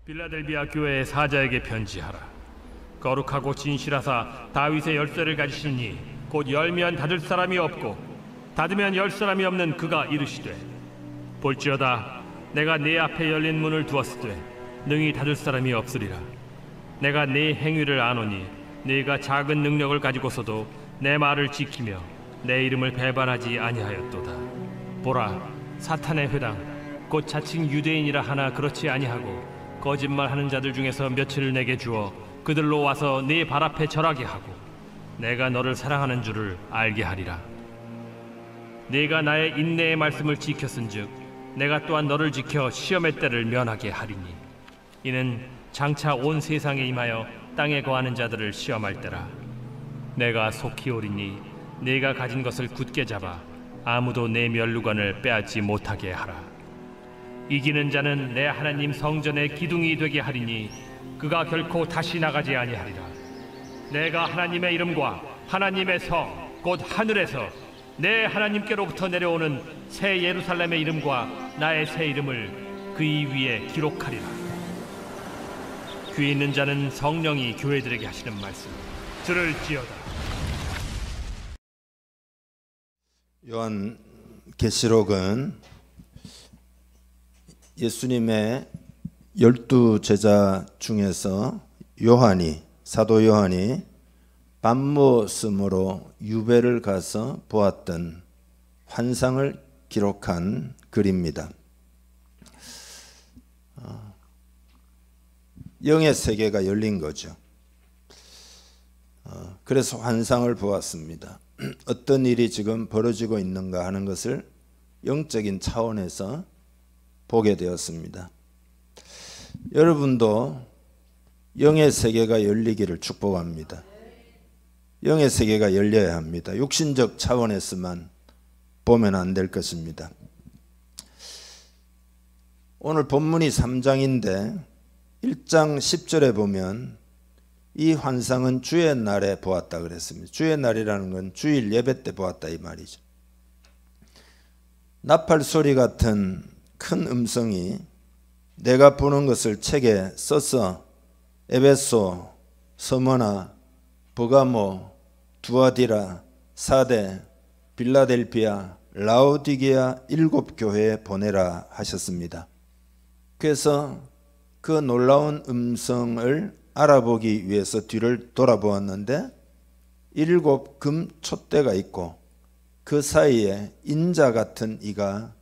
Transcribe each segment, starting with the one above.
빌라델비아 교회의 사자에게 편지하라. 거룩하고 진실하사 다윗의 열쇠를 가지신 이 곧 열면 닫을 사람이 없고 닫으면 열 사람이 없는 그가 이르시되, 볼지어다 내가 네 앞에 열린 문을 두었으되 능히 닫을 사람이 없으리라. 내가 네 행위를 아노니 네가 작은 능력을 가지고서도 내 말을 지키며 내 이름을 배반하지 아니하였도다. 보라, 사탄의 회당 곧 자칭 유대인이라 하나 그렇지 아니하고 거짓말하는 자들 중에서 며칠을 내게 주어 그들로 와서 네 발 앞에 절하게 하고 내가 너를 사랑하는 줄을 알게 하리라. 네가 나의 인내의 말씀을 지켰은즉 내가 또한 너를 지켜 시험의 때를 면하게 하리니, 이는 장차 온 세상에 임하여 땅에 거하는 자들을 시험할 때라. 내가 속히 오리니 네가 가진 것을 굳게 잡아 아무도 내 면류관을 빼앗지 못하게 하라. 이기는 자는 내 하나님 성전의 기둥이 되게 하리니 그가 결코 다시 나가지 아니하리라. 내가 하나님의 이름과 하나님의 성 곧 하늘에서 내 하나님께로부터 내려오는 새 예루살렘의 이름과 나의 새 이름을 그이 위에 기록하리라. 귀 있는 자는 성령이 교회들에게 하시는 말씀 들을지어다. 요한계시록은 예수님의 12제자 중에서 사도 요한이 밤모섬으로 유배를 가서 보았던 환상을 기록한 글입니다. 영의 세계가 열린 거죠. 그래서 환상을 보았습니다. 어떤 일이 지금 벌어지고 있는가 하는 것을 영적인 차원에서 보게 되었습니다. 여러분도 영의 세계가 열리기를 축복합니다. 영의 세계가 열려야 합니다. 육신적 차원에서만 보면 안 될 것입니다. 오늘 본문이 3장인데 1장 10절에 보면 이 환상은 주의 날에 보았다 그랬습니다. 주의 날이라는 건 주일 예배 때 보았다 이 말이죠. 나팔 소리 같은 큰 음성이 내가 보는 것을 책에 써서 에베소, 서머나, 버가모, 두아디라, 사데, 빌라델비아, 라오디게아 7교회에 보내라 하셨습니다. 그래서 그 놀라운 음성을 알아보기 위해서 뒤를 돌아보았는데 7 금촛대가 있고 그 사이에 인자 같은 이가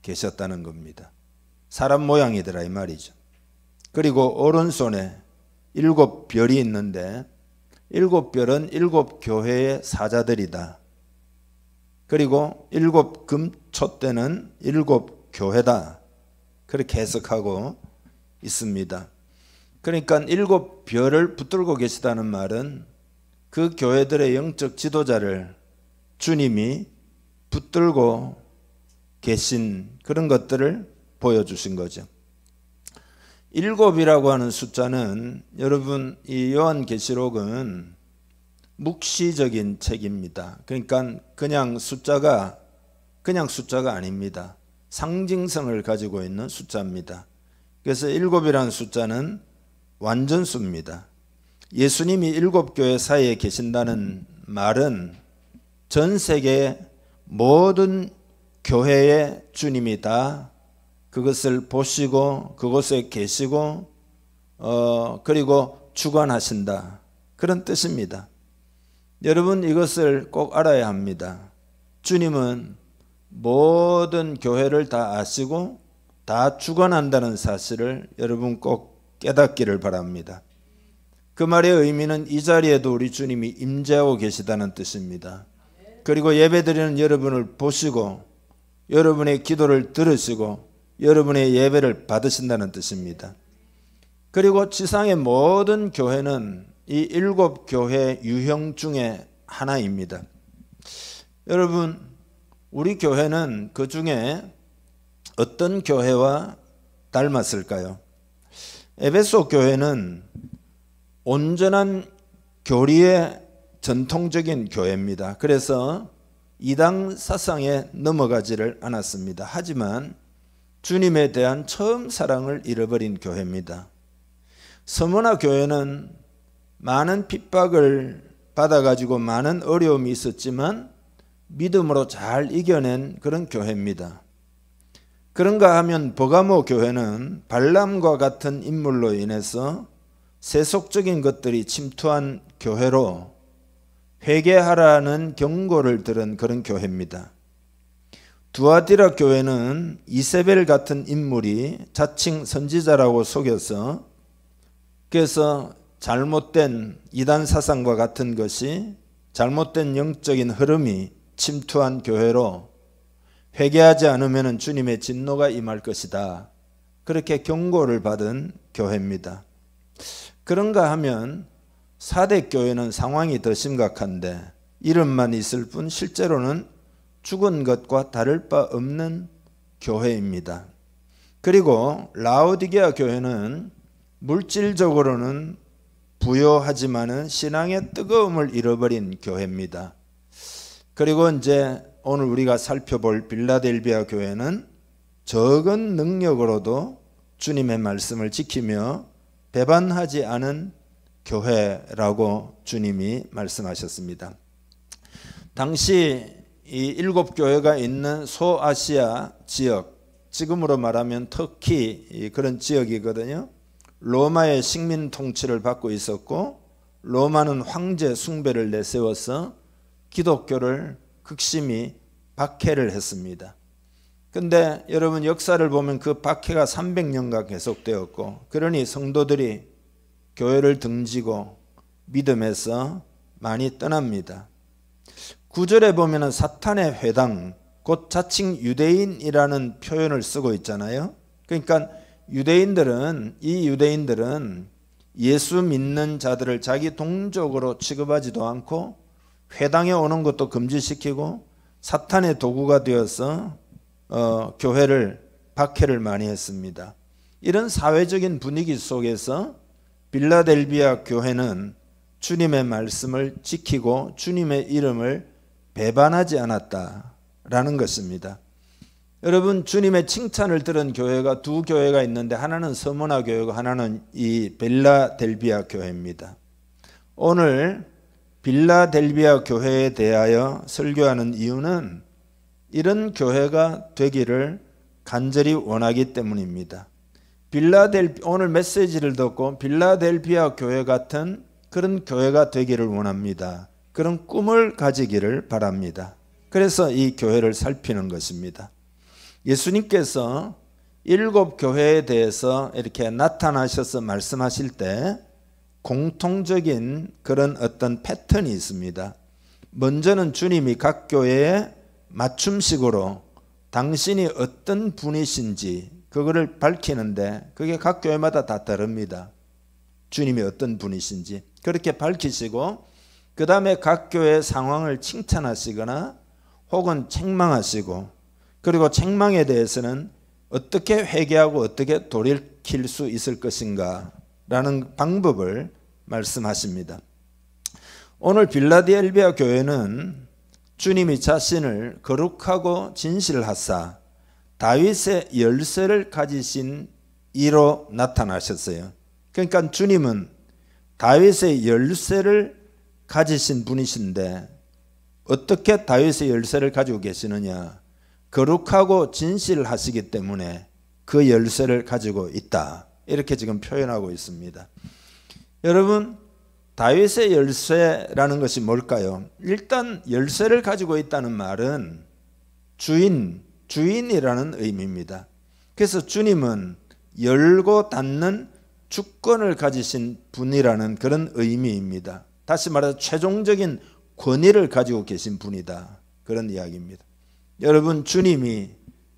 계셨다는 겁니다. 사람 모양이더라 이 말이죠. 그리고 오른손에 7 별이 있는데 7 별은 7 교회의 사자들이다. 그리고 7 금촛대는 7 교회다. 그렇게 해석하고 있습니다. 그러니까 7 별을 붙들고 계시다는 말은 그 교회들의 영적 지도자를 주님이 붙들고 계신 그런 것들을 보여주신 거죠. 7이라고 하는 숫자는 여러분 이 요한계시록은 묵시적인 책입니다. 그러니까 그냥 숫자가 아닙니다. 상징성을 가지고 있는 숫자입니다. 그래서 7이라는 숫자는 완전수입니다. 예수님이 7 교회 사이에 계신다는 말은 전 세계 모든 교회의 주님이 다 그것을 보시고 그곳에 계시고 그리고 주관하신다 그런 뜻입니다. 여러분 이것을 꼭 알아야 합니다. 주님은 모든 교회를 다 아시고 다 주관한다는 사실을 여러분 꼭 깨닫기를 바랍니다. 그 말의 의미는 이 자리에도 우리 주님이 임재하고 계시다는 뜻입니다. 그리고 예배드리는 여러분을 보시고 여러분의 기도를 들으시고 여러분의 예배를 받으신다는 뜻입니다. 그리고 지상의 모든 교회는 이 7 교회 유형 중에 하나입니다. 여러분 우리 교회는 그 중에 어떤 교회와 닮았을까요? 에베소 교회는 온전한 교리의 전통적인 교회입니다. 그래서 이단 사상에 넘어가지를 않았습니다. 하지만 주님에 대한 처음 사랑을 잃어버린 교회입니다. 서머나 교회는 많은 핍박을 받아가지고 많은 어려움이 있었지만 믿음으로 잘 이겨낸 그런 교회입니다. 그런가 하면 버가모 교회는 발람과 같은 인물로 인해서 세속적인 것들이 침투한 교회로 회개하라는 경고를 들은 그런 교회입니다. 두아디라 교회는 이세벨 같은 인물이 자칭 선지자라고 속여서 그래서 잘못된 이단 사상과 같은 것이 잘못된 영적인 흐름이 침투한 교회로 회개하지 않으면 주님의 진노가 임할 것이다. 그렇게 경고를 받은 교회입니다. 그런가 하면 사대교회는 상황이 더 심각한데 이름만 있을 뿐 실제로는 죽은 것과 다를 바 없는 교회입니다. 그리고 라오디게아 교회는 물질적으로는 부요하지만은 신앙의 뜨거움을 잃어버린 교회입니다. 그리고 이제 오늘 우리가 살펴볼 빌라델비아 교회는 적은 능력으로도 주님의 말씀을 지키며 배반하지 않은 교회라고 주님이 말씀하셨습니다. 당시 이 7교회가 있는 소아시아 지역, 지금으로 말하면 터키 그런 지역이거든요. 로마의 식민 통치를 받고 있었고 로마는 황제 숭배를 내세워서 기독교를 극심히 박해를 했습니다. 근데 여러분 역사를 보면 그 박해가 300년간 계속되었고 그러니 성도들이 교회를 등지고 믿음에서 많이 떠납니다. 9절에 보면 사탄의 회당 곧 자칭 유대인이라는 표현을 쓰고 있잖아요. 그러니까 유대인들은 예수 믿는 자들을 자기 동족으로 취급하지도 않고 회당에 오는 것도 금지시키고 사탄의 도구가 되어서 교회를 박해를 많이 했습니다. 이런 사회적인 분위기 속에서 빌라델비아 교회는 주님의 말씀을 지키고 주님의 이름을 배반하지 않았다라는 것입니다. 여러분 주님의 칭찬을 들은 교회가 두 교회가 있는데 하나는 서머나 교회고 하나는 이 빌라델비아 교회입니다. 오늘 빌라델비아 교회에 대하여 설교하는 이유는 이런 교회가 되기를 간절히 원하기 때문입니다. 오늘 메시지를 듣고 빌라델비아 교회 같은 그런 교회가 되기를 원합니다. 그런 꿈을 가지기를 바랍니다. 그래서 이 교회를 살피는 것입니다. 예수님께서 7교회에 대해서 이렇게 나타나셔서 말씀하실 때 공통적인 그런 어떤 패턴이 있습니다. 먼저는 주님이 각 교회에 맞춤식으로 당신이 어떤 분이신지 그거를 밝히는데 그게 각 교회마다 다 다릅니다. 주님이 어떤 분이신지 그렇게 밝히시고 그 다음에 각 교회의 상황을 칭찬하시거나 혹은 책망하시고 그리고 책망에 대해서는 어떻게 회개하고 어떻게 돌이킬 수 있을 것인가 라는 방법을 말씀하십니다. 오늘 빌라델비아 교회는 주님이 자신을 거룩하고 진실하사 다윗의 열쇠를 가지신 이로 나타나셨어요. 그러니까 주님은 다윗의 열쇠를 가지신 분이신데 어떻게 다윗의 열쇠를 가지고 계시느냐? 거룩하고 진실하시기 때문에 그 열쇠를 가지고 있다. 이렇게 지금 표현하고 있습니다. 여러분 다윗의 열쇠라는 것이 뭘까요? 일단 열쇠를 가지고 있다는 말은 주인이라는 의미입니다. 그래서 주님은 열고 닫는 주권을 가지신 분이라는 그런 의미입니다. 다시 말해서 최종적인 권위를 가지고 계신 분이다. 그런 이야기입니다. 여러분 주님이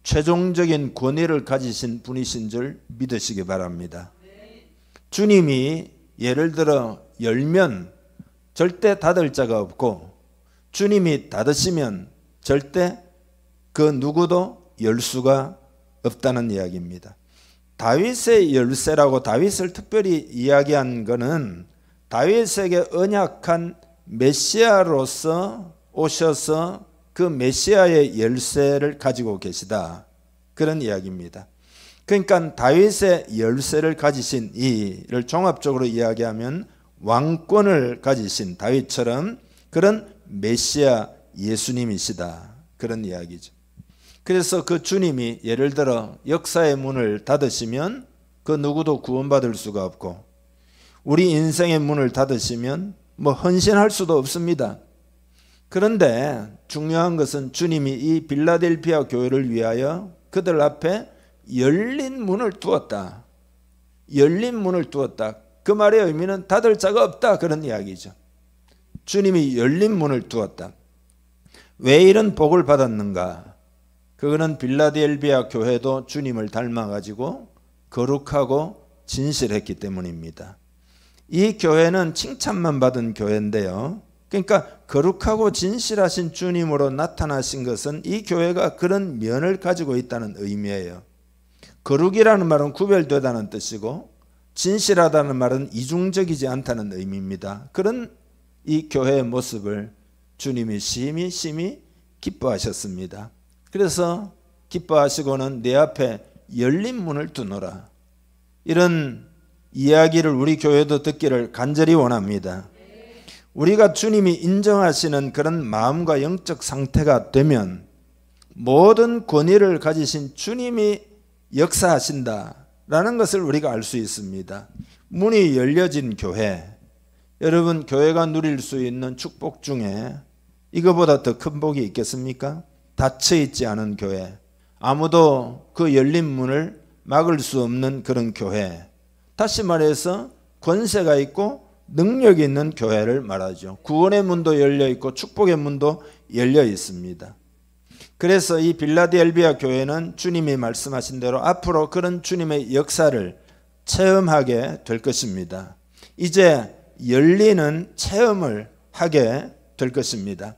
최종적인 권위를 가지신 분이신 줄 믿으시기 바랍니다. 주님이 예를 들어 열면 절대 닫을 자가 없고 주님이 닫으시면 절대 그 누구도 열 수가 없다는 이야기입니다. 다윗의 열쇠라고 다윗을 특별히 이야기한 것은 다윗에게 언약한 메시아로서 오셔서 그 메시아의 열쇠를 가지고 계시다. 그런 이야기입니다. 그러니까 다윗의 열쇠를 가지신 이를 종합적으로 이야기하면 왕권을 가지신 다윗처럼 그런 메시아 예수님이시다, 그런 이야기죠. 그래서 그 주님이 예를 들어 역사의 문을 닫으시면 그 누구도 구원받을 수가 없고, 우리 인생의 문을 닫으시면 뭐 헌신할 수도 없습니다. 그런데 중요한 것은 주님이 이 빌라델피아 교회를 위하여 그들 앞에 열린 문을 두었다. 열린 문을 두었다. 그 말의 의미는 닫을 자가 없다, 그런 이야기죠. 주님이 열린 문을 두었다. 왜 이런 복을 받았는가? 그거는 빌라델비아 교회도 주님을 닮아가지고 거룩하고 진실했기 때문입니다. 이 교회는 칭찬만 받은 교회인데요. 그러니까 거룩하고 진실하신 주님으로 나타나신 것은 이 교회가 그런 면을 가지고 있다는 의미예요. 거룩이라는 말은 구별되다는 뜻이고 진실하다는 말은 이중적이지 않다는 의미입니다. 그런 이 교회의 모습을 주님이 심히 기뻐하셨습니다. 그래서 기뻐하시고는 내 앞에 열린 문을 두노라, 이런 이야기를 우리 교회도 듣기를 간절히 원합니다. 우리가 주님이 인정하시는 그런 마음과 영적 상태가 되면 모든 권위를 가지신 주님이 역사하신다라는 것을 우리가 알 수 있습니다. 문이 열려진 교회, 여러분 교회가 누릴 수 있는 축복 중에 이거보다 더 큰 복이 있겠습니까? 닫혀 있지 않은 교회, 아무도 그 열린 문을 막을 수 없는 그런 교회, 다시 말해서 권세가 있고 능력이 있는 교회를 말하죠. 구원의 문도 열려 있고 축복의 문도 열려 있습니다. 그래서 이 빌라델비아 교회는 주님이 말씀하신 대로 앞으로 그런 주님의 역사를 체험하게 될 것입니다. 이제 열리는 체험을 하게 될 것입니다.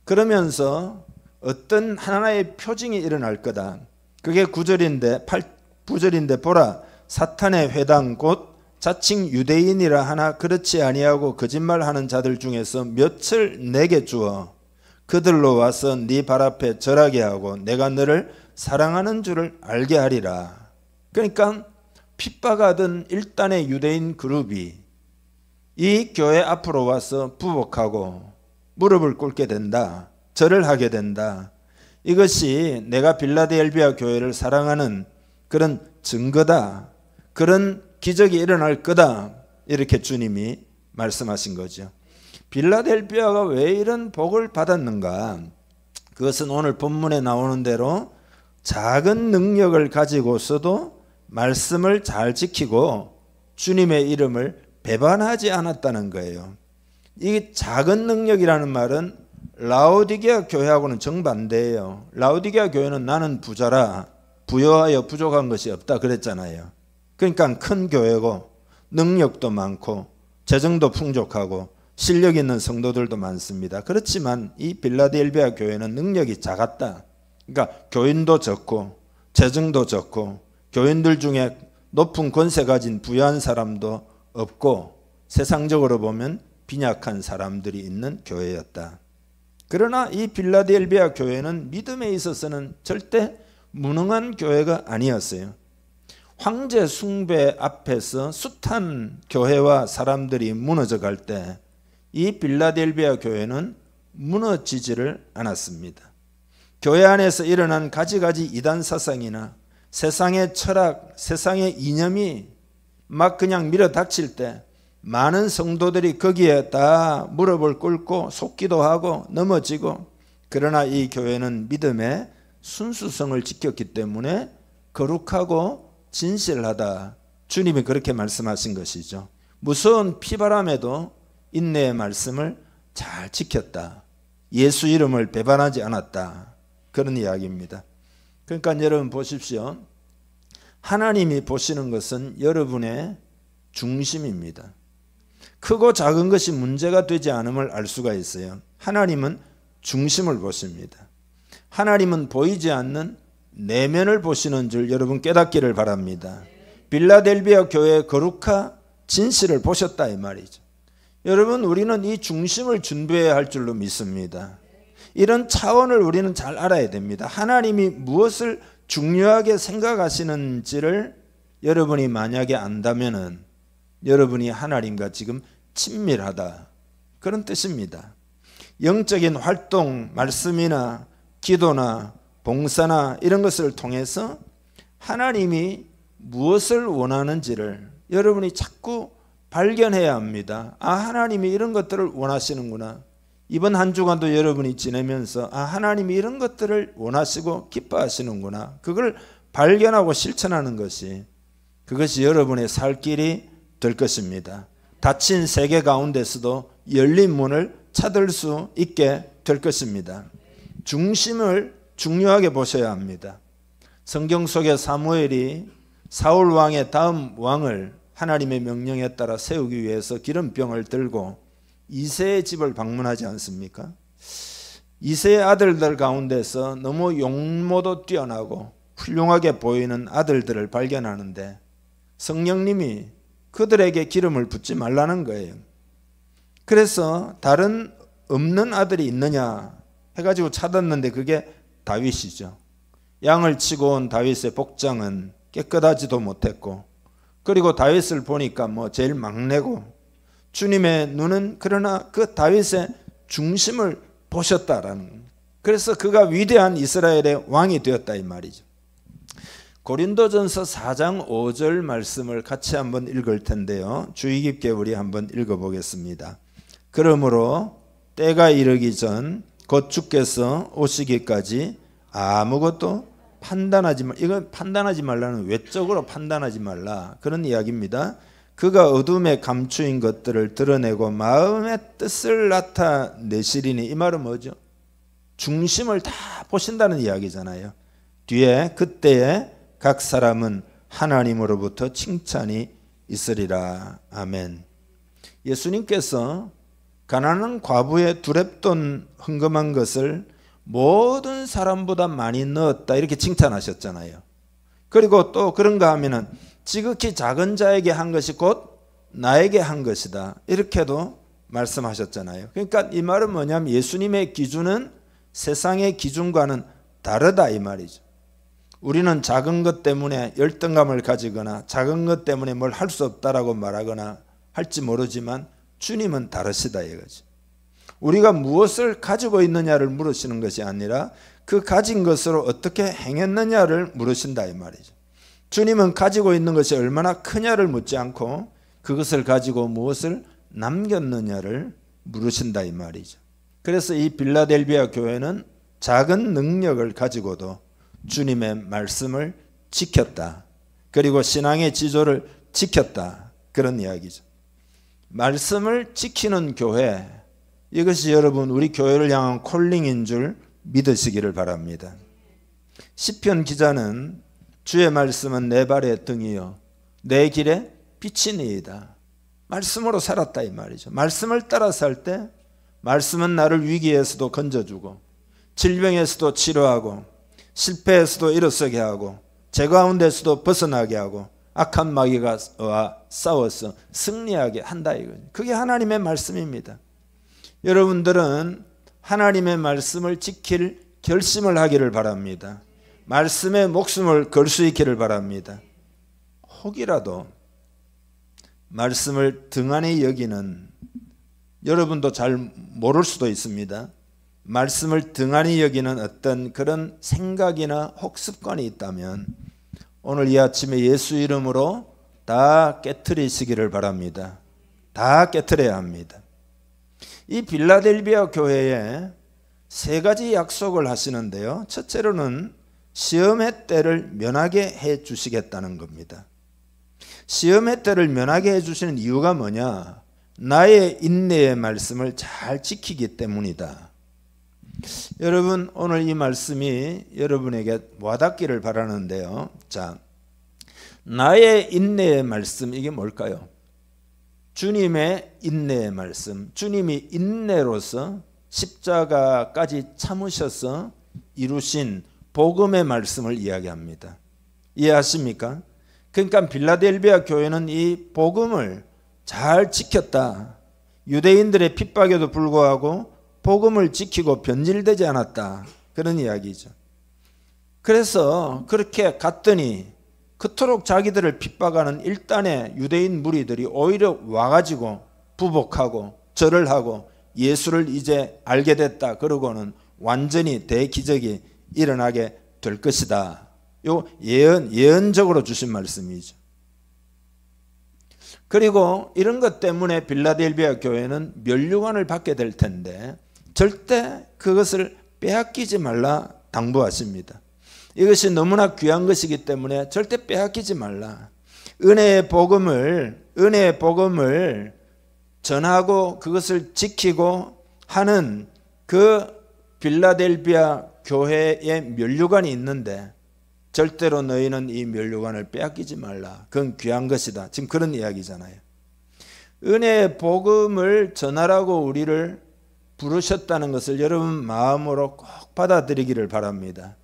그러면서 어떤 하나의 표징이 일어날 거다. 그게 9절인데 보라, 사탄의 회당 곧 자칭 유대인이라 하나 그렇지 아니하고 거짓말하는 자들 중에서 몇을 내게 주어 그들로 와서 네 발 앞에 절하게 하고 내가 너를 사랑하는 줄을 알게 하리라. 그러니까 핍박하던 일단의 유대인 그룹이 이 교회 앞으로 와서 부복하고 무릎을 꿇게 된다, 절을 하게 된다. 이것이 내가 빌라델비아 교회를 사랑하는 그런 증거다, 그런 기적이 일어날 거다, 이렇게 주님이 말씀하신 거죠. 빌라델비아가 왜 이런 복을 받았는가? 그것은 오늘 본문에 나오는 대로 작은 능력을 가지고서도 말씀을 잘 지키고 주님의 이름을 배반하지 않았다는 거예요. 이 작은 능력이라는 말은 라오디게아 교회하고는 정반대예요. 라오디게아 교회는 나는 부자라 부여하여 부족한 것이 없다 그랬잖아요. 그러니까 큰 교회고 능력도 많고 재정도 풍족하고 실력 있는 성도들도 많습니다. 그렇지만 이 빌라델비아 교회는 능력이 작았다. 그러니까 교인도 적고 재정도 적고 교인들 중에 높은 권세 가진 부유한 사람도 없고 세상적으로 보면 빈약한 사람들이 있는 교회였다. 그러나 이 빌라델비아 교회는 믿음에 있어서는 절대 무능한 교회가 아니었어요. 황제 숭배 앞에서 숱한 교회와 사람들이 무너져 갈 때 이 빌라델비아 교회는 무너지지를 않았습니다. 교회 안에서 일어난 가지가지 이단 사상이나 세상의 철학, 세상의 이념이 막 그냥 밀어닥칠 때 많은 성도들이 거기에 다 무릎을 꿇고 속기도 하고 넘어지고, 그러나 이 교회는 믿음의 순수성을 지켰기 때문에 거룩하고 진실하다. 주님이 그렇게 말씀하신 것이죠. 무서운 피바람에도 인내의 말씀을 잘 지켰다. 예수 이름을 배반하지 않았다. 그런 이야기입니다. 그러니까 여러분 보십시오. 하나님이 보시는 것은 여러분의 중심입니다. 크고 작은 것이 문제가 되지 않음을 알 수가 있어요. 하나님은 중심을 보십니다. 하나님은 보이지 않는 내면을 보시는 줄 여러분 깨닫기를 바랍니다. 빌라델비아 교회의 거룩한 진실을 보셨다 이 말이죠. 여러분 우리는 이 중심을 준비해야 할 줄로 믿습니다. 이런 차원을 우리는 잘 알아야 됩니다. 하나님이 무엇을 중요하게 생각하시는지를 여러분이 만약에 안다면은 여러분이 하나님과 지금 친밀하다, 그런 뜻입니다. 영적인 활동, 말씀이나 기도나 봉사나 이런 것을 통해서 하나님이 무엇을 원하는지를 여러분이 자꾸 발견해야 합니다. 아, 하나님이 이런 것들을 원하시는구나. 이번 한 주간도 여러분이 지내면서 아, 하나님이 이런 것들을 원하시고 기뻐하시는구나. 그걸 발견하고 실천하는 것이, 그것이 여러분의 살 길이 될 것입니다. 닫힌 세계 가운데서도 열린 문을 찾을 수 있게 될 것입니다. 중심을 중요하게 보셔야 합니다. 성경 속에 사무엘이 사울 왕의 다음 왕을 하나님의 명령에 따라 세우기 위해서 기름병을 들고 이새의 집을 방문하지 않습니까? 이새의 아들들 가운데서 너무 용모도 뛰어나고 훌륭하게 보이는 아들들을 발견하는데 성령님이 그들에게 기름을 붓지 말라는 거예요. 그래서 다른 없는 아들이 있느냐 해가지고 찾았는데 그게 다윗이죠. 양을 치고 온 다윗의 복장은 깨끗하지도 못했고, 그리고 다윗을 보니까 뭐 제일 막내고, 주님의 눈은 그러나 그 다윗의 중심을 보셨다라는 겁니다. 그래서 그가 위대한 이스라엘의 왕이 되었다 이 말이죠. 고린도전서 4장 5절 말씀을 같이 한번 읽을 텐데요. 주의 깊게 우리 한번 읽어보겠습니다. 그러므로 때가 이르기 전 곧 주께서 오시기까지 아무것도 판단하지 말, 이건 판단하지 말라는, 외적으로 판단하지 말라, 그런 이야기입니다. 그가 어둠에 감추인 것들을 드러내고 마음의 뜻을 나타내시리니, 이 말은 뭐죠? 중심을 다 보신다는 이야기잖아요. 뒤에 그때에 각 사람은 하나님으로부터 칭찬이 있으리라. 아멘. 예수님께서 가난한 과부의 두렙돈 헌금한 것을 모든 사람보다 많이 넣었다 이렇게 칭찬하셨잖아요. 그리고 또 그런가 하면은 지극히 작은 자에게 한 것이 곧 나에게 한 것이다 이렇게도 말씀하셨잖아요. 그러니까 이 말은 뭐냐면 예수님의 기준은 세상의 기준과는 다르다 이 말이죠. 우리는 작은 것 때문에 열등감을 가지거나 작은 것 때문에 뭘 할 수 없다라고 말하거나 할지 모르지만 주님은 다르시다 이거죠. 우리가 무엇을 가지고 있느냐를 물으시는 것이 아니라 그 가진 것으로 어떻게 행했느냐를 물으신다 이 말이죠. 주님은 가지고 있는 것이 얼마나 크냐를 묻지 않고 그것을 가지고 무엇을 남겼느냐를 물으신다 이 말이죠. 그래서 이 빌라델비아 교회는 작은 능력을 가지고도 주님의 말씀을 지켰다. 그리고 신앙의 지조를 지켰다. 그런 이야기죠. 말씀을 지키는 교회, 이것이 여러분 우리 교회를 향한 콜링인 줄 믿으시기를 바랍니다. 시편 기자는 주의 말씀은 내 발의 등이요 내 길에 빛이니이다. 말씀으로 살았다 이 말이죠. 말씀을 따라 살 때 말씀은 나를 위기에서도 건져주고 질병에서도 치료하고 실패에서도 일어서게 하고 제 가운데서도 벗어나게 하고 악한 마귀가 싸워서 승리하게 한다 이거죠. 그게 하나님의 말씀입니다. 여러분들은 하나님의 말씀을 지킬 결심을 하기를 바랍니다. 말씀에 목숨을 걸 수 있기를 바랍니다. 혹이라도 말씀을 등한히 여기는, 여러분도 잘 모를 수도 있습니다. 말씀을 등한히 여기는 어떤 그런 생각이나 혹 습관이 있다면 오늘 이 아침에 예수 이름으로 다 깨트리시기를 바랍니다. 다 깨트려야 합니다. 이 빌라델비아 교회에 세 가지 약속을 하시는데요. 첫째로는 시험의 때를 면하게 해 주시겠다는 겁니다. 시험의 때를 면하게 해 주시는 이유가 뭐냐? 나의 인내의 말씀을 잘 지키기 때문이다. 여러분 오늘 이 말씀이 여러분에게 와닿기를 바라는데요. 자, 나의 인내의 말씀, 이게 뭘까요? 주님의 인내의 말씀, 주님이 인내로서 십자가까지 참으셔서 이루신 복음의 말씀을 이야기합니다. 이해하십니까? 그러니까 빌라델비아 교회는 이 복음을 잘 지켰다. 유대인들의 핍박에도 불구하고 복음을 지키고 변질되지 않았다. 그런 이야기죠. 그래서 그렇게 갔더니 그토록 자기들을 핍박하는 일단의 유대인 무리들이 오히려 와가지고 부복하고 절을 하고 예수를 이제 알게 됐다. 그러고는 완전히 대기적이 일어나게 될 것이다. 요 예언적으로 주신 말씀이죠. 그리고 이런 것 때문에 빌라델비아 교회는 면류관을 받게 될 텐데 절대 그것을 빼앗기지 말라 당부하십니다. 이것이 너무나 귀한 것이기 때문에 절대 빼앗기지 말라. 은혜의 복음을 전하고 그것을 지키고 하는 그 빌라델비아 교회의 면류관이 있는데 절대로 너희는 이 면류관을 빼앗기지 말라. 그건 귀한 것이다. 지금 그런 이야기잖아요. 은혜의 복음을 전하라고 우리를 부르셨다는 것을 여러분 마음으로 꼭 받아들이기를 바랍니다.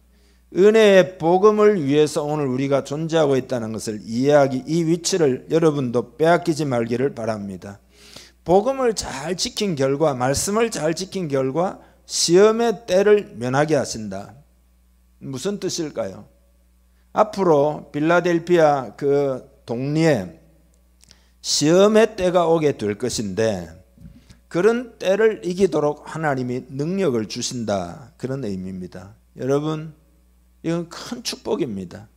은혜의 복음을 위해서 오늘 우리가 존재하고 있다는 것을 이해하기, 이 위치를 여러분도 빼앗기지 말기를 바랍니다. 복음을 잘 지킨 결과, 말씀을 잘 지킨 결과 시험의 때를 면하게 하신다. 무슨 뜻일까요? 앞으로 빌라델비아 그 동리에 시험의 때가 오게 될 것인데 그런 때를 이기도록 하나님이 능력을 주신다. 그런 의미입니다. 여러분, 이건 큰 축복입니다.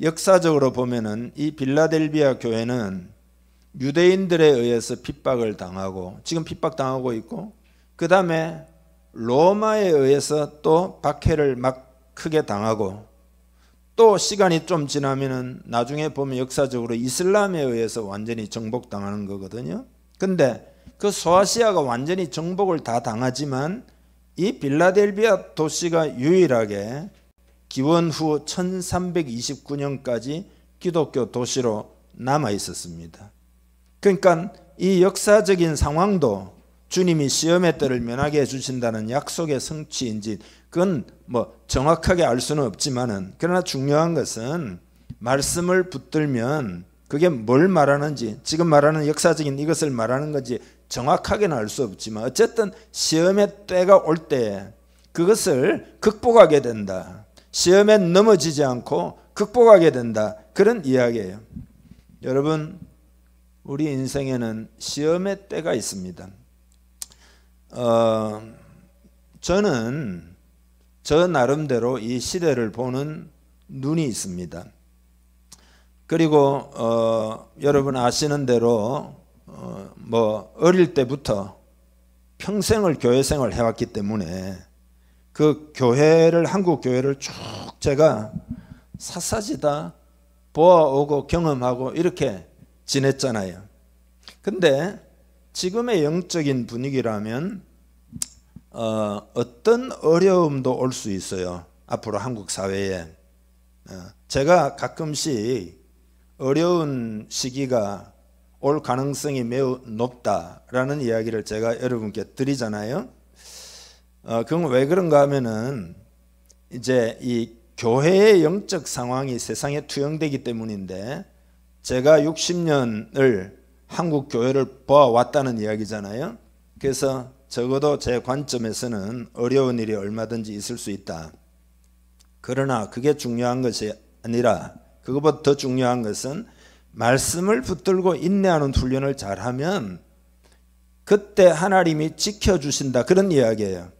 역사적으로 보면은 이 빌라델비아 교회는 유대인들에 의해서 핍박을 당하고 지금 핍박당하고 있고 그 다음에 로마에 의해서 또 박해를 막 크게 당하고 또 시간이 좀 지나면은 나중에 보면 역사적으로 이슬람에 의해서 완전히 정복당하는 거거든요. 근데 그 소아시아가 완전히 정복을 다 당하지만 이 빌라델비아 도시가 유일하게 기원 후 1329년까지 기독교 도시로 남아 있었습니다. 그러니까 이 역사적인 상황도 주님이 시험의 때를 면하게 해주신다는 약속의 성취인지 그건 뭐 정확하게 알 수는 없지만은 그러나 중요한 것은 말씀을 붙들면 그게 뭘 말하는지 지금 말하는 역사적인 이것을 말하는 건지 정확하게는 알 수 없지만 어쨌든 시험의 때가 올 때 그것을 극복하게 된다. 시험에 넘어지지 않고 극복하게 된다. 그런 이야기예요. 여러분, 우리 인생에는 시험의 때가 있습니다. 저는 저 나름대로 이 시대를 보는 눈이 있습니다. 그리고 여러분 아시는 대로 뭐 어릴 때부터 평생을 교회 생활을 해왔기 때문에 그 교회를 한국 교회를 쭉 제가 샅샅이 보아오고 경험하고 이렇게 지냈잖아요. 근데 지금의 영적인 분위기라면 어떤 어려움도 올 수 있어요. 앞으로 한국 사회에 제가 가끔씩 어려운 시기가 올 가능성이 매우 높다라는 이야기를 제가 여러분께 드리잖아요. 그건 왜 그런가 하면은 이제 이 교회의 영적 상황이 세상에 투영되기 때문인데 제가 60년을 한국 교회를 보아왔다는 이야기잖아요. 그래서 적어도 제 관점에서는 어려운 일이 얼마든지 있을 수 있다. 그러나 그게 중요한 것이 아니라 그것보다 더 중요한 것은 말씀을 붙들고 인내하는 훈련을 잘하면 그때 하나님이 지켜주신다. 그런 이야기예요.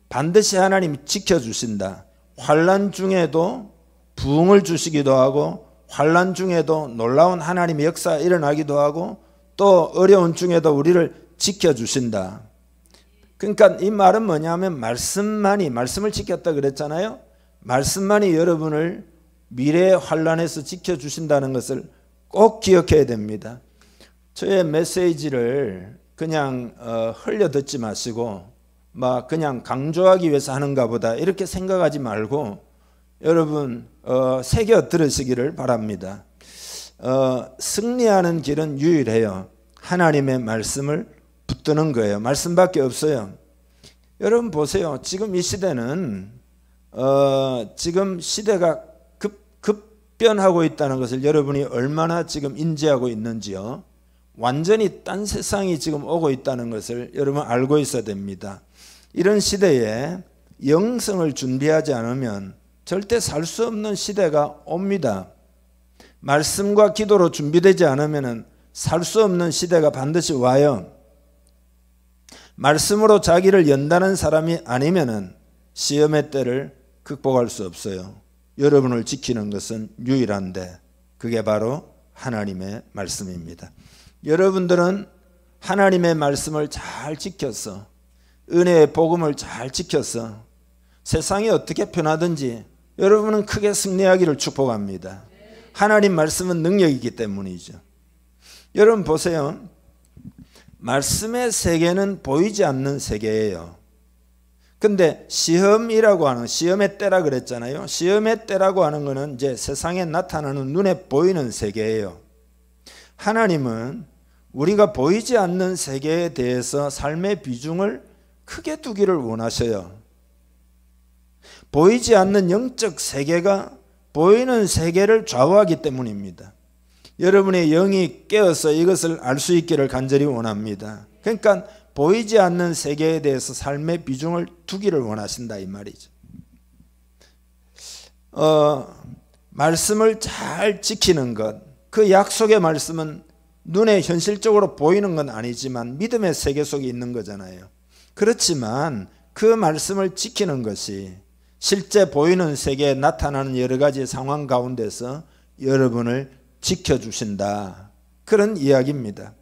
반드시 하나님이 지켜주신다. 환난 중에도 부흥을 주시기도 하고 환난 중에도 놀라운 하나님의 역사가 일어나기도 하고 또 어려운 중에도 우리를 지켜주신다. 그러니까 이 말은 뭐냐면 말씀을 지켰다 그랬잖아요. 말씀만이 여러분을 미래의 환난에서 지켜주신다는 것을 꼭 기억해야 됩니다. 저의 메시지를 그냥 흘려 듣지 마시고 막 그냥 강조하기 위해서 하는가 보다 이렇게 생각하지 말고 여러분 새겨 들으시기를 바랍니다. 승리하는 길은 유일해요. 하나님의 말씀을 붙드는 거예요. 말씀밖에 없어요. 여러분 보세요. 지금 이 시대는 지금 시대가 급변하고 있다는 것을 여러분이 얼마나 지금 인지하고 있는지요. 완전히 딴 세상이 지금 오고 있다는 것을 여러분 알고 있어야 됩니다. 이런 시대에 영성을 준비하지 않으면 절대 살 수 없는 시대가 옵니다. 말씀과 기도로 준비되지 않으면 살 수 없는 시대가 반드시 와요. 말씀으로 자기를 연다는 사람이 아니면 시험의 때를 극복할 수 없어요. 여러분을 지키는 것은 유일한데 그게 바로 하나님의 말씀입니다. 여러분들은 하나님의 말씀을 잘 지켜서 은혜의 복음을 잘 지켜서 세상이 어떻게 변하든지 여러분은 크게 승리하기를 축복합니다. 하나님 말씀은 능력이기 때문이죠. 여러분 보세요. 말씀의 세계는 보이지 않는 세계예요. 근데 시험이라고 하는, 시험의 때라 그랬잖아요. 시험의 때라고 하는 것은 이제 세상에 나타나는 눈에 보이는 세계예요. 하나님은 우리가 보이지 않는 세계에 대해서 삶의 비중을 크게 두기를 원하셔요. 보이지 않는 영적 세계가 보이는 세계를 좌우하기 때문입니다. 여러분의 영이 깨어서 이것을 알 수 있기를 간절히 원합니다. 그러니까 보이지 않는 세계에 대해서 삶의 비중을 두기를 원하신다 이 말이죠. 말씀을 잘 지키는 것, 그 약속의 말씀은 눈에 현실적으로 보이는 건 아니지만 믿음의 세계 속에 있는 거잖아요. 그렇지만 그 말씀을 지키는 것이 실제 보이는 세계에 나타나는 여러 가지 상황 가운데서 여러분을 지켜주신다. 그런 이야기입니다.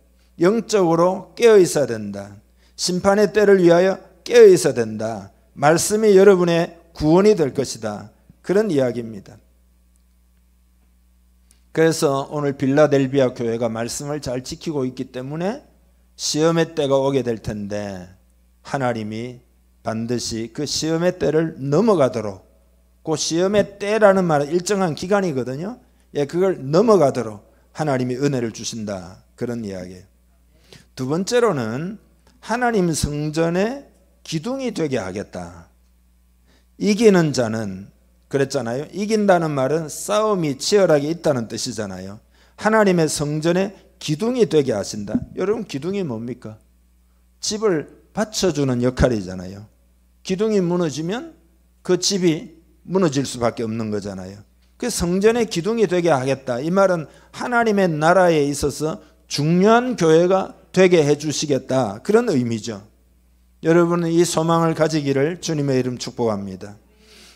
영적으로 깨어 있어야 된다. 심판의 때를 위하여 깨어 있어야 된다. 말씀이 여러분의 구원이 될 것이다. 그런 이야기입니다. 그래서 오늘 빌라델비아 교회가 말씀을 잘 지키고 있기 때문에 시험의 때가 오게 될 텐데 하나님이 반드시 그 시험의 때를 넘어가도록, 그 시험의 때라는 말은 일정한 기간이거든요. 그걸 넘어가도록 하나님이 은혜를 주신다. 그런 이야기예요. 두 번째로는 하나님 성전의 기둥이 되게 하겠다. 이기는 자는, 그랬잖아요. 이긴다는 말은 싸움이 치열하게 있다는 뜻이잖아요. 하나님의 성전의 기둥이 되게 하신다. 여러분 기둥이 뭡니까? 집을 받쳐주는 역할이잖아요. 기둥이 무너지면 그 집이 무너질 수밖에 없는 거잖아요. 그 성전의 기둥이 되게 하겠다. 이 말은 하나님의 나라에 있어서 중요한 교회가 되게 해주시겠다. 그런 의미죠. 여러분은 이 소망을 가지기를 주님의 이름 축복합니다.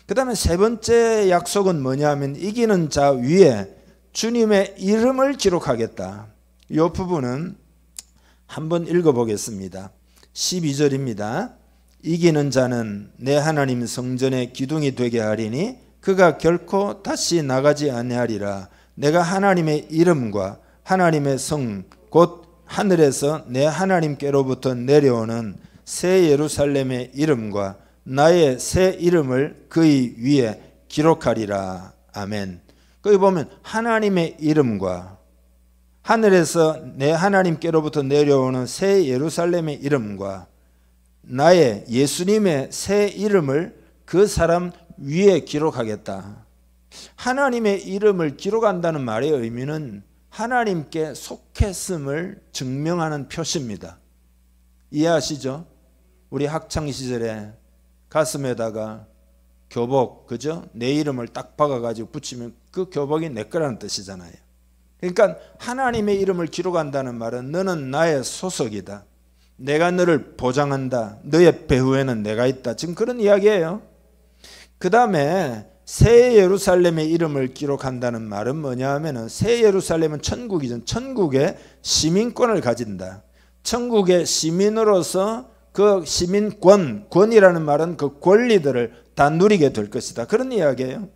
그 다음에 세 번째 약속은 뭐냐 하면 이기는 자 위에 주님의 이름을 기록하겠다. 이 부분은 한번 읽어보겠습니다. 12절입니다. 이기는 자는 내 하나님 성전의 기둥이 되게 하리니 그가 결코 다시 나가지 아니하리라. 내가 하나님의 이름과 하나님의 성 곧 하늘에서 내 하나님께로부터 내려오는 새 예루살렘의 이름과 나의 새 이름을 그의 위에 기록하리라. 아멘. 거기 보면 하나님의 이름과 하늘에서 내 하나님께로부터 내려오는 새 예루살렘의 이름과 나의 예수님의 새 이름을 그 사람 위에 기록하겠다. 하나님의 이름을 기록한다는 말의 의미는 하나님께 속했음을 증명하는 표시입니다. 이해하시죠? 우리 학창시절에 가슴에다가 교복, 그죠? 내 이름을 딱 박아가지고 붙이면 그 교복이 내 거라는 뜻이잖아요. 그러니까 하나님의 이름을 기록한다는 말은 너는 나의 소속이다. 내가 너를 보장한다. 너의 배후에는 내가 있다. 지금 그런 이야기예요. 그 다음에 새 예루살렘의 이름을 기록한다는 말은 뭐냐 하면은 새 예루살렘은 천국이죠. 천국의 시민권을 가진다. 천국의 시민으로서 그 권이라는 말은 그 권리들을 다 누리게 될 것이다. 그런 이야기예요.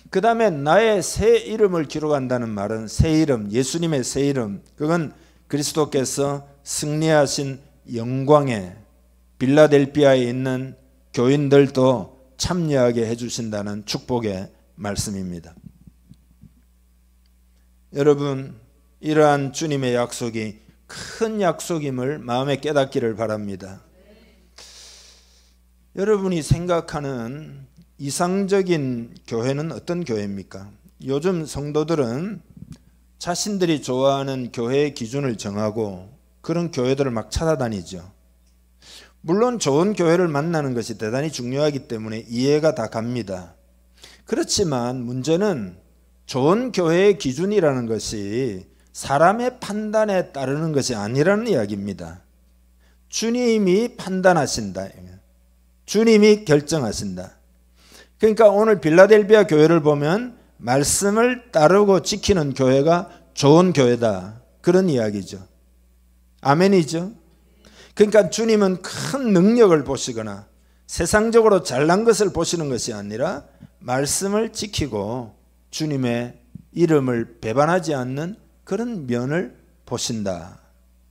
그 다음에 나의 새 이름을 기록한다는 말은 새 이름, 예수님의 새 이름, 그건 그리스도께서 승리하신 영광에 빌라델비아에 있는 교인들도 참여하게 해주신다는 축복의 말씀입니다. 여러분, 이러한 주님의 약속이 큰 약속임을 마음에 깨닫기를 바랍니다. 여러분이 생각하는 이상적인 교회는 어떤 교회입니까? 요즘 성도들은 자신들이 좋아하는 교회의 기준을 정하고 그런 교회들을 막 찾아다니죠. 물론 좋은 교회를 만나는 것이 대단히 중요하기 때문에 이해가 다 갑니다. 그렇지만 문제는 좋은 교회의 기준이라는 것이 사람의 판단에 따르는 것이 아니라는 이야기입니다. 주님이 판단하신다. 주님이 결정하신다. 그러니까 오늘 빌라델비아 교회를 보면 말씀을 따르고 지키는 교회가 좋은 교회다. 그런 이야기죠. 아멘이죠. 그러니까 주님은 큰 능력을 보시거나 세상적으로 잘난 것을 보시는 것이 아니라 말씀을 지키고 주님의 이름을 배반하지 않는 그런 면을 보신다.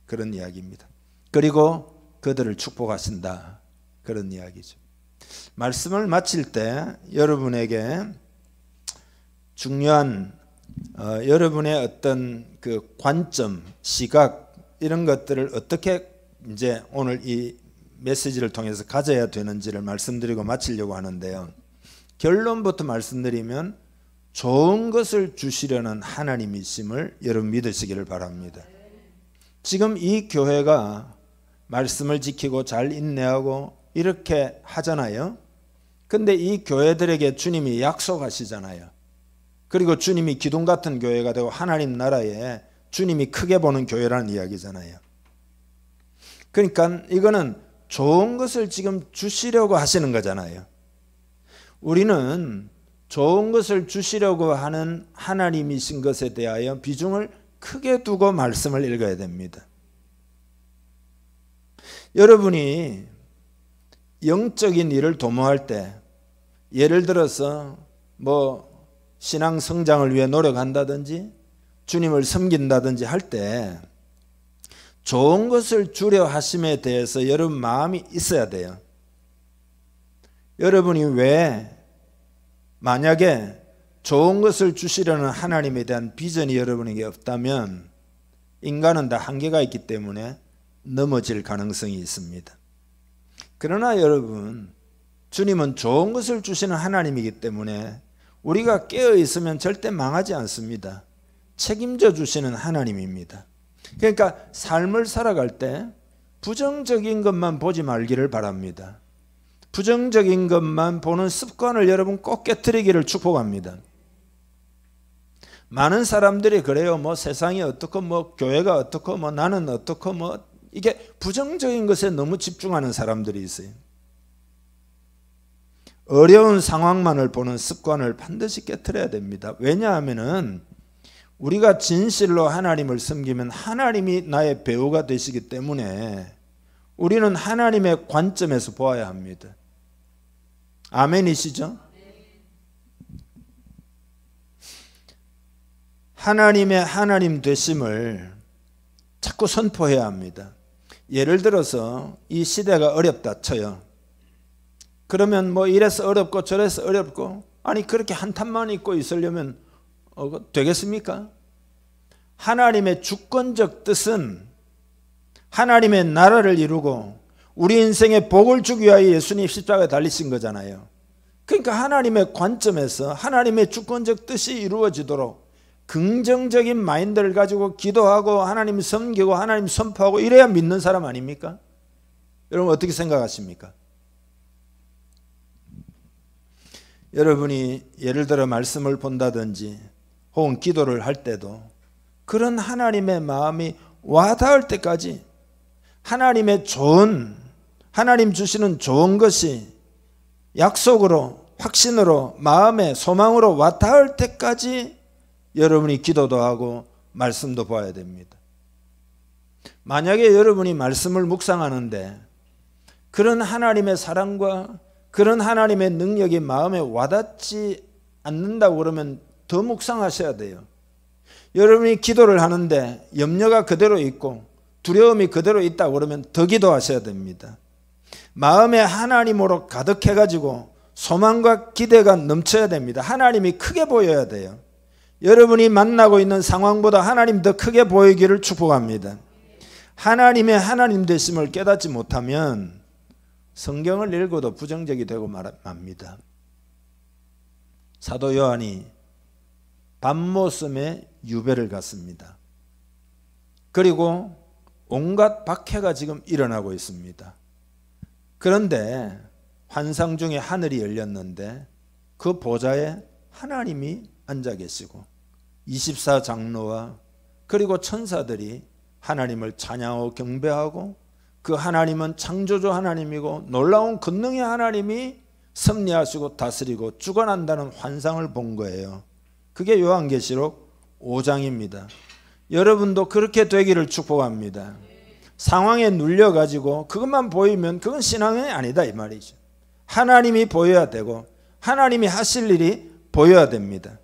그런 이야기입니다. 그리고 그들을 축복하신다. 그런 이야기죠. 말씀을 마칠 때 여러분에게 중요한 여러분의 어떤 그 관점, 시각 이런 것들을 어떻게 이제 오늘 이 메시지를 통해서 가져야 되는지를 말씀드리고 마치려고 하는데요. 결론부터 말씀드리면 좋은 것을 주시려는 하나님이심을 여러분 믿으시기를 바랍니다. 지금 이 교회가 말씀을 지키고 잘 인내하고 이렇게 하잖아요. 근데 이 교회들에게 주님이 약속하시잖아요. 그리고 주님이 기둥 같은 교회가 되고 하나님 나라에 주님이 크게 보는 교회라는 이야기잖아요. 그러니까 이거는 좋은 것을 지금 주시려고 하시는 거잖아요. 우리는 좋은 것을 주시려고 하는 하나님이신 것에 대하여 비중을 크게 두고 말씀을 읽어야 됩니다. 여러분이 영적인 일을 도모할 때 예를 들어서 뭐 신앙 성장을 위해 노력한다든지 주님을 섬긴다든지 할 때 좋은 것을 주려 하심에 대해서 여러분 마음이 있어야 돼요. 여러분이 왜 만약에 좋은 것을 주시려는 하나님에 대한 비전이 여러분에게 없다면 인간은 다 한계가 있기 때문에 넘어질 가능성이 있습니다. 그러나 여러분, 주님은 좋은 것을 주시는 하나님이기 때문에 우리가 깨어 있으면 절대 망하지 않습니다. 책임져 주시는 하나님입니다. 그러니까 삶을 살아갈 때 부정적인 것만 보지 말기를 바랍니다. 부정적인 것만 보는 습관을 여러분 꼭 깨트리기를 축복합니다. 많은 사람들이 그래요. 뭐 세상이 어떻고 뭐 교회가 어떻고 뭐 나는 어떻고 뭐 이게 부정적인 것에 너무 집중하는 사람들이 있어요. 어려운 상황만을 보는 습관을 반드시 깨트려야 됩니다. 왜냐하면은 우리가 진실로 하나님을 섬기면 하나님이 나의 배우가 되시기 때문에 우리는 하나님의 관점에서 보아야 합니다. 아멘이시죠? 하나님의 하나님 되심을 자꾸 선포해야 합니다. 예를 들어서 이 시대가 어렵다 쳐요. 그러면 뭐 이래서 어렵고 저래서 어렵고 아니 그렇게 한탄만 입고 있으려면 되겠습니까? 하나님의 주권적 뜻은 하나님의 나라를 이루고 우리 인생에 복을 주기 위하여 예수님 십자가에 달리신 거잖아요. 그러니까 하나님의 관점에서 하나님의 주권적 뜻이 이루어지도록 긍정적인 마인드를 가지고 기도하고 하나님 섬기고 하나님 선포하고 이래야 믿는 사람 아닙니까? 여러분 어떻게 생각하십니까? 여러분이 예를 들어 말씀을 본다든지 혹은 기도를 할 때도 그런 하나님의 마음이 와닿을 때까지 하나님의 하나님 주시는 좋은 것이 약속으로 확신으로 마음에 소망으로 와닿을 때까지 여러분이 기도도 하고 말씀도 봐야 됩니다. 만약에 여러분이 말씀을 묵상하는데 그런 하나님의 사랑과 그런 하나님의 능력이 마음에 와닿지 않는다고 그러면 더 묵상하셔야 돼요. 여러분이 기도를 하는데 염려가 그대로 있고 두려움이 그대로 있다고 그러면 더 기도하셔야 됩니다. 마음에 하나님으로 가득해가지고 소망과 기대가 넘쳐야 됩니다. 하나님이 크게 보여야 돼요. 여러분이 만나고 있는 상황보다 하나님 더 크게 보이기를 축복합니다. 하나님의 하나님 되심을 깨닫지 못하면 성경을 읽어도 부정적이 되고 맙니다. 사도 요한이 밤모섬에 유배를 갔습니다. 그리고 온갖 박해가 지금 일어나고 있습니다. 그런데 환상 중에 하늘이 열렸는데 그 보좌에 하나님이 앉아 계시고 24장로와 그리고 천사들이 하나님을 찬양하고 경배하고 그 하나님은 창조주 하나님이고 놀라운 권능의 하나님이 섭리하시고 다스리고 주관한다는 환상을 본 거예요. 그게 요한계시록 5장입니다. 여러분도 그렇게 되기를 축복합니다. 상황에 눌려가지고 그것만 보이면 그건 신앙이 아니다 이 말이죠. 하나님이 보여야 되고 하나님이 하실 일이 보여야 됩니다.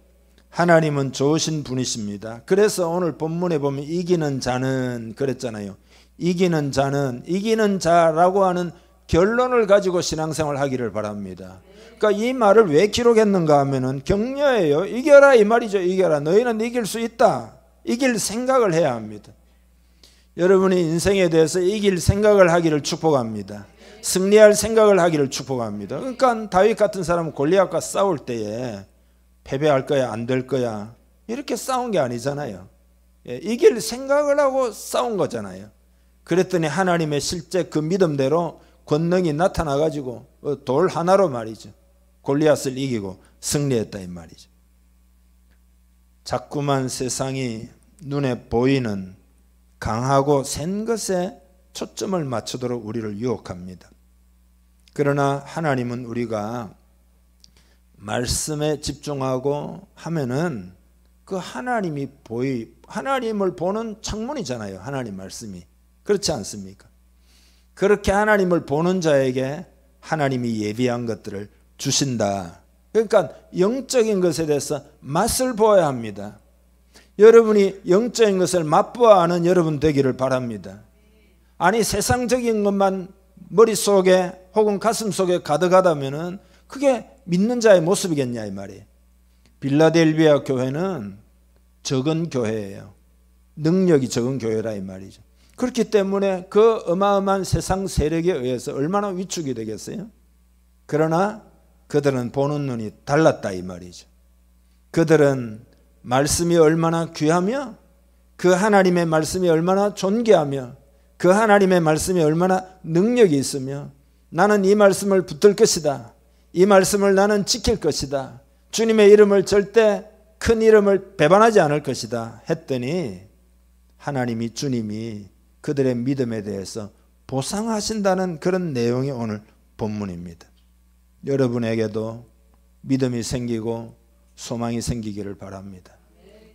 하나님은 좋으신 분이십니다. 그래서 오늘 본문에 보면 이기는 자는 그랬잖아요. 이기는 자는 이기는 자라고 하는 결론을 가지고 신앙생활 하기를 바랍니다. 그러니까 이 말을 왜 기록했는가 하면은 격려예요. 이겨라 이 말이죠. 이겨라. 너희는 이길 수 있다. 이길 생각을 해야 합니다. 여러분이 인생에 대해서 이길 생각을 하기를 축복합니다. 승리할 생각을 하기를 축복합니다. 그러니까 다윗 같은 사람은 골리앗과 싸울 때에 패배할 거야 안 될 거야 이렇게 싸운 게 아니잖아요. 이길 생각을 하고 싸운 거잖아요. 그랬더니 하나님의 실제 그 믿음대로 권능이 나타나 가지고 돌 하나로 말이죠. 골리앗을 이기고 승리했다 이 말이죠. 자꾸만 세상이 눈에 보이는 강하고 센 것에 초점을 맞추도록 우리를 유혹합니다. 그러나 하나님은 우리가 말씀에 집중하고 하면은 그 하나님을 보는 창문이잖아요. 하나님 말씀이. 그렇지 않습니까? 그렇게 하나님을 보는 자에게 하나님이 예비한 것들을 주신다. 그러니까 영적인 것에 대해서 맛을 보아야 합니다. 여러분이 영적인 것을 맛보아 아는 여러분 되기를 바랍니다. 아니 세상적인 것만 머릿속에 혹은 가슴속에 가득하다면은 그게 믿는 자의 모습이겠냐 이 말이에요. 빌라델비아 교회는 적은 교회예요. 능력이 적은 교회라 이 말이죠. 그렇기 때문에 그 어마어마한 세상 세력에 의해서 얼마나 위축이 되겠어요? 그러나 그들은 보는 눈이 달랐다 이 말이죠. 그들은 말씀이 얼마나 귀하며 그 하나님의 말씀이 얼마나 존귀하며 그 하나님의 말씀이 얼마나 능력이 있으며 나는 이 말씀을 붙들 것이다. 이 말씀을 나는 지킬 것이다. 주님의 이름을 절대 큰 이름을 배반하지 않을 것이다 했더니 하나님이 주님이 그들의 믿음에 대해서 보상하신다는 그런 내용이 오늘 본문입니다. 여러분에게도 믿음이 생기고 소망이 생기기를 바랍니다.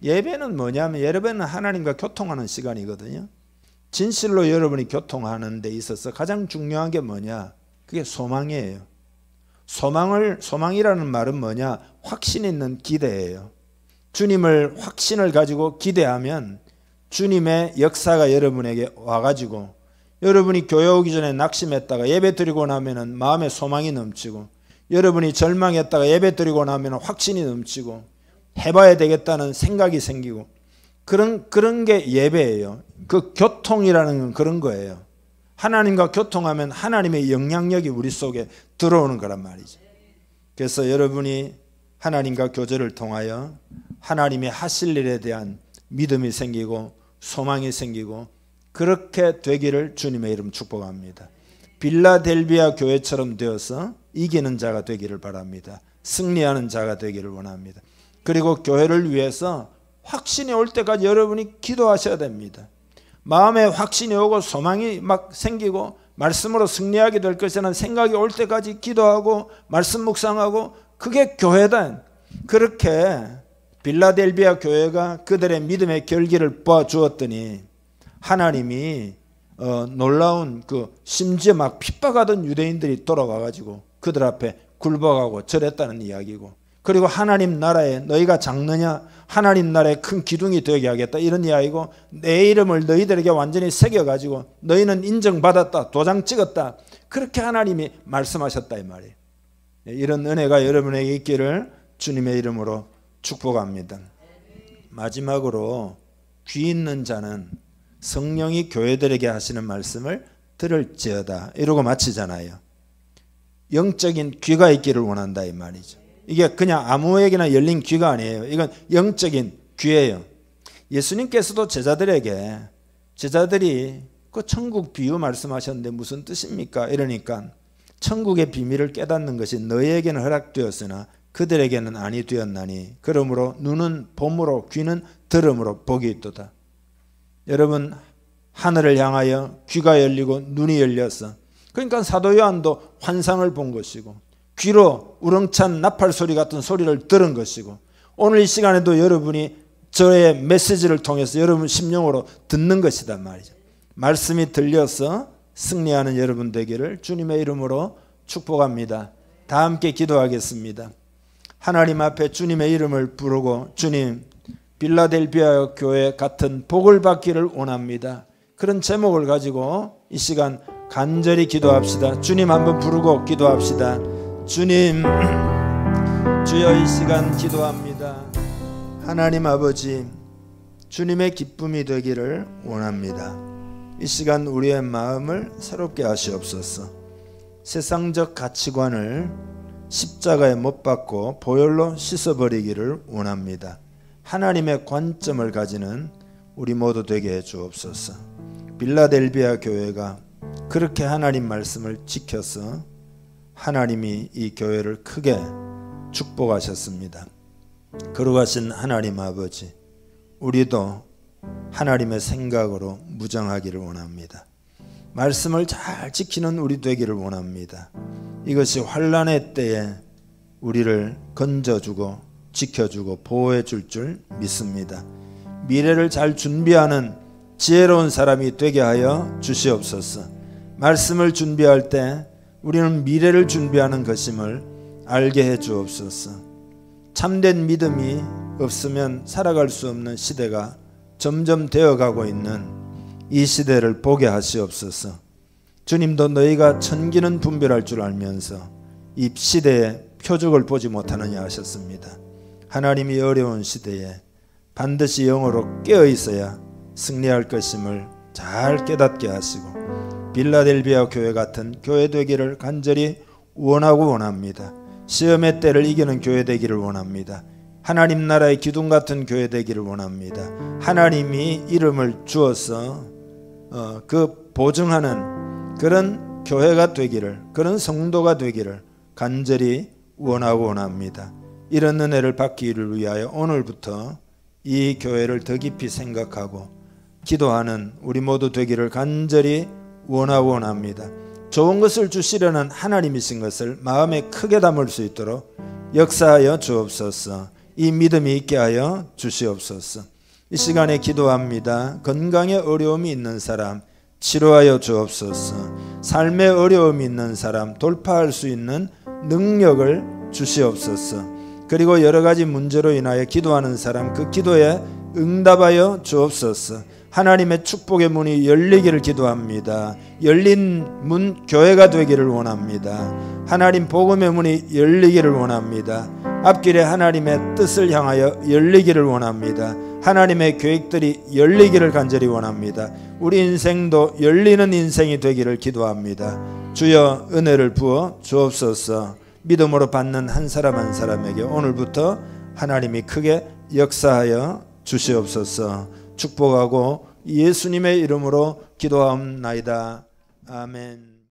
예배는 뭐냐면 예배는 하나님과 교통하는 시간이거든요. 진실로 여러분이 교통하는 데 있어서 가장 중요한 게 뭐냐? 그게 소망이에요. 소망이라는 말은 뭐냐? 확신 있는 기대예요. 주님을 확신을 가지고 기대하면 주님의 역사가 여러분에게 와가지고 여러분이 교회 오기 전에 낙심했다가 예배 드리고 나면은 마음에 소망이 넘치고 여러분이 절망했다가 예배 드리고 나면 확신이 넘치고 해봐야 되겠다는 생각이 생기고 그런 게 예배예요. 그 교통이라는 건 그런 거예요. 하나님과 교통하면 하나님의 영향력이 우리 속에 들어오는 거란 말이죠. 그래서 여러분이 하나님과 교제를 통하여 하나님의 하실 일에 대한 믿음이 생기고 소망이 생기고 그렇게 되기를 주님의 이름 축복합니다. 빌라델비아 교회처럼 되어서 이기는 자가 되기를 바랍니다. 승리하는 자가 되기를 원합니다. 그리고 교회를 위해서 확신이 올 때까지 여러분이 기도하셔야 됩니다. 마음에 확신이 오고 소망이 막 생기고 말씀으로 승리하게 될 것이라는 생각이 올 때까지 기도하고 말씀 묵상하고 그게 교회다. 그렇게 빌라델비아 교회가 그들의 믿음의 결기를 보아주었더니 하나님이 놀라운 심지어 막 핍박하던 유대인들이 돌아와가지고 그들 앞에 굴복하고 절했다는 이야기고 그리고 하나님 나라에 너희가 작느냐 하나님 나라에 큰 기둥이 되게 하겠다 이런 이야기고 내 이름을 너희들에게 완전히 새겨가지고 너희는 인정받았다 도장 찍었다 그렇게 하나님이 말씀하셨다 이 말이에요. 이런 은혜가 여러분에게 있기를 주님의 이름으로 축복합니다. 마지막으로 귀 있는 자는 성령이 교회들에게 하시는 말씀을 들을지어다 이러고 마치잖아요. 영적인 귀가 있기를 원한다 이 말이죠. 이게 그냥 아무에게나 열린 귀가 아니에요. 이건 영적인 귀예요. 예수님께서도 제자들이 그 천국 비유 말씀하셨는데 무슨 뜻입니까? 이러니까 천국의 비밀을 깨닫는 것이 너희에게는 허락되었으나 그들에게는 아니 되었나니 그러므로 눈은 봄으로 귀는 들음으로 복이 있도다. 여러분, 하늘을 향하여 귀가 열리고 눈이 열려서, 그러니까 사도 요한도 환상을 본 것이고 귀로 우렁찬 나팔 소리 같은 소리를 들은 것이고, 오늘 이 시간에도 여러분이 저의 메시지를 통해서 여러분 심령으로 듣는 것이다 말이죠. 말씀이 들려서 승리하는 여러분 되기를 주님의 이름으로 축복합니다. 다 함께 기도하겠습니다. 하나님 앞에 주님의 이름을 부르고, 주님, 빌라델비아 교회 같은 복을 받기를 원합니다. 그런 제목을 가지고 이 시간 간절히 기도합시다. 주님 한번 부르고 기도합시다. 주님, 주여, 이 시간 기도합니다. 하나님 아버지, 주님의 기쁨이 되기를 원합니다. 이 시간 우리의 마음을 새롭게 하시옵소서. 세상적 가치관을 십자가에 못 박고 보혈로 씻어버리기를 원합니다. 하나님의 관점을 가지는 우리 모두 되게 해 주옵소서. 빌라델비아 교회가 그렇게 하나님 말씀을 지켜서 하나님이 이 교회를 크게 축복하셨습니다. 거룩하신 하나님 아버지, 우리도 하나님의 생각으로 무장하기를 원합니다. 말씀을 잘 지키는 우리 되기를 원합니다. 이것이 환난의 때에 우리를 건져주고 지켜주고 보호해 줄 믿습니다. 미래를 잘 준비하는 지혜로운 사람이 되게 하여 주시옵소서. 말씀을 준비할 때 우리는 미래를 준비하는 것임을 알게 해 주옵소서. 참된 믿음이 없으면 살아갈 수 없는 시대가 점점 되어가고 있는 이 시대를 보게 하시옵소서. 주님도 너희가 천기는 분별할 줄 알면서 이 시대의 표적을 보지 못하느냐 하셨습니다. 하나님이 어려운 시대에 반드시 영으로 깨어 있어야 승리할 것임을 잘 깨닫게 하시고, 빌라델비아 교회 같은 교회 되기를 간절히 원하고 원합니다. 시험의 때를 이기는 교회 되기를 원합니다. 하나님 나라의 기둥 같은 교회 되기를 원합니다. 하나님이 이름을 주어서 그 보증하는 그런 교회가 되기를, 그런 성도가 되기를 간절히 원하고 원합니다. 이런 은혜를 받기를 위하여 오늘부터 이 교회를 더 깊이 생각하고 기도하는 우리 모두 되기를 간절히 원하고 원합니다. 좋은 것을 주시려는 하나님이신 것을 마음에 크게 담을 수 있도록 역사하여 주옵소서. 이 믿음이 있게 하여 주시옵소서. 이 시간에 기도합니다. 건강에 어려움이 있는 사람 치료하여 주옵소서. 삶에 어려움이 있는 사람 돌파할 수 있는 능력을 주시옵소서. 그리고 여러 가지 문제로 인하여 기도하는 사람 그 기도에 응답하여 주옵소서. 하나님의 축복의 문이 열리기를 기도합니다. 열린 문 교회가 되기를 원합니다. 하나님 복음의 문이 열리기를 원합니다. 앞길에 하나님의 뜻을 향하여 열리기를 원합니다. 하나님의 계획들이 열리기를 간절히 원합니다. 우리 인생도 열리는 인생이 되기를 기도합니다. 주여 은혜를 부어 주옵소서. 믿음으로 받는 한 사람 한 사람에게 오늘부터 하나님이 크게 역사하여 주시옵소서. 축복하고 예수님의 이름으로 기도하옵나이다. 아멘.